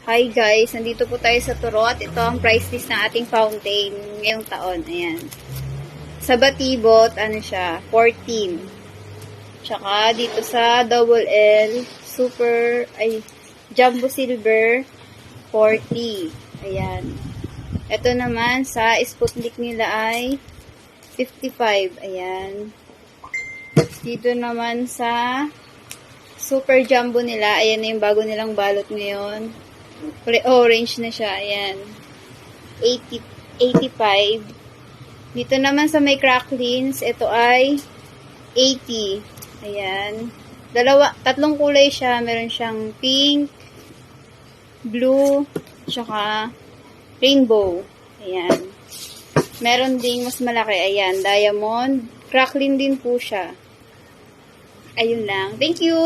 Hi guys, nandito po tayo sa Turo at ito ang price list ng ating fountain ngayong taon. Ayan. Sa Batibot, ano siya, 14. Tsaka dito sa Double L, Jumbo Silver, 40. Ayan. Ito naman sa Sputnik nila ay 55. Ayan. Dito naman sa Super Jumbo nila, ayan na yung bago nilang balot ngayon. Orange na siya, ayan. 85. Dito naman sa may cracklings, ito ay 80. Ayan. Tatlong kulay siya. Meron siyang pink, blue, tsaka rainbow. Ayan. Meron ding mas malaki. Ayan, diamond. Crackling din po siya. Ayun lang. Thank you!